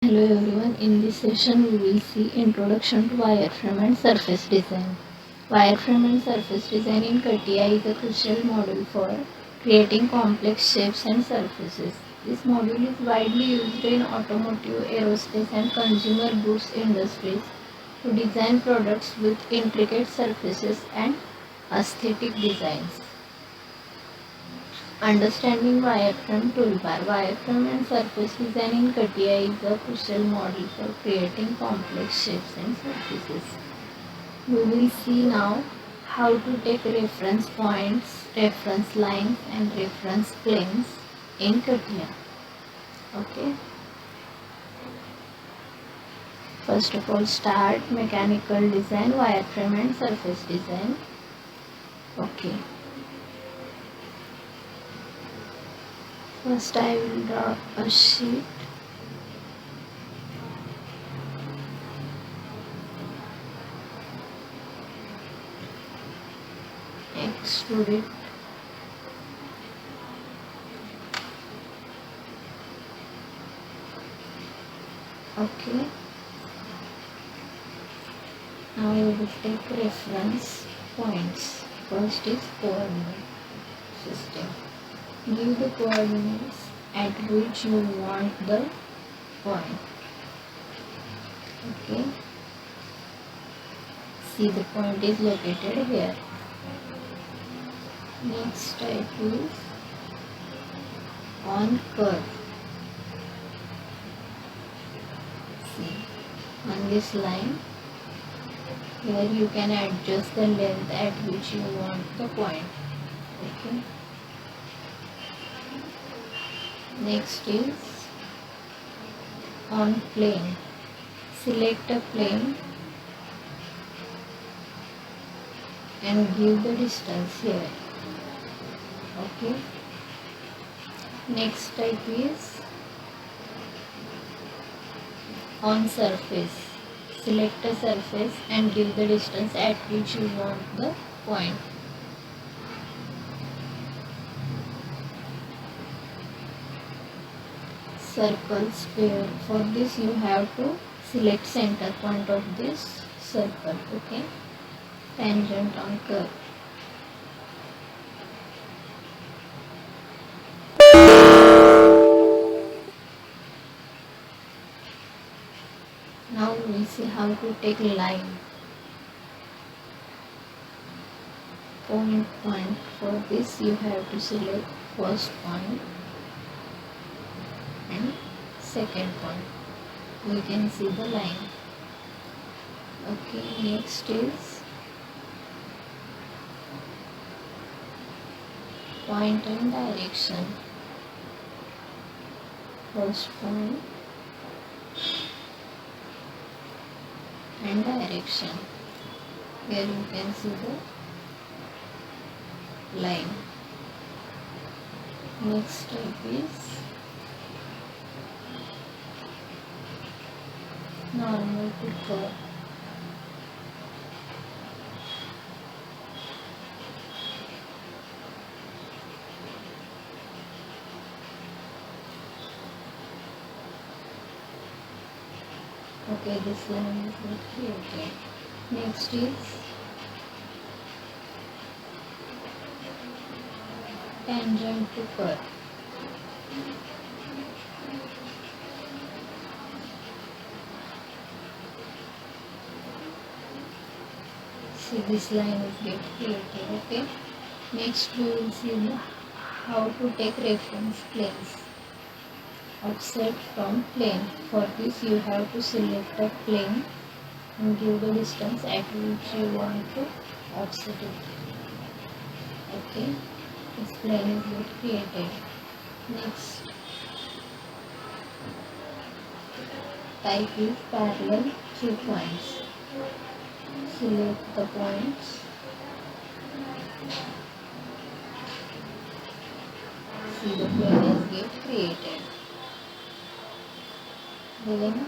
Hello everyone, in this session we will see Introduction to Wireframe and Surface Design. Wireframe and Surface Design in Catia is a crucial module for creating complex shapes and surfaces. This module is widely used in automotive, aerospace and consumer goods industries to design products with intricate surfaces and aesthetic designs. Understanding wireframe toolbar. Wireframe and surface design in Catia is a crucial model for creating complex shapes and surfaces. We will see now how to take reference points, reference lines and reference planes in Catia. Okay. First of all, start mechanical design, wireframe and surface design. Okay. First I will draw a sheet. Extrude it. Okay. Now we will take reference points. First is coordinate system. Give the coordinates at which you want the point. Okay. See, the point is located here. Next type is on curve. See, on this line, here you can adjust the length at which you want the point. Okay. Next is on plane. Select a plane and give the distance here. Okay. Next type is on surface. Select a surface and give the distance at which you want the point. Circle, sphere. For this you have to select center point of this circle. Okay. Tangent on curve. Now we will see how to take line. Point. For this you have to select first point and second point. We can see the line. Okay, next is point and direction. First point and direction. Here you can see the line. Next type is normal to curve. Okay, this line is not created. Next is tangent to curve. See, this line is get created. Okay. Next we will see how to take reference planes. Offset from plane. For this you have to select a plane and give the distance at which you want to offset it. Okay, this plane is get created. Next type is parallel through points. Select the points. See, the plane is get created. Then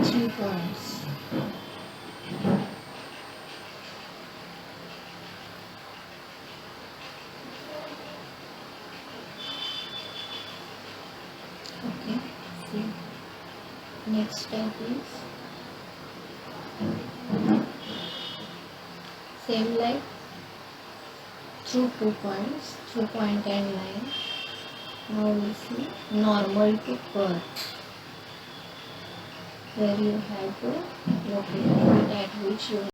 three points. Okay, see. Next step is same like through 2 points, through point and line. Now we see normal to curve, where you have to locate the point at which you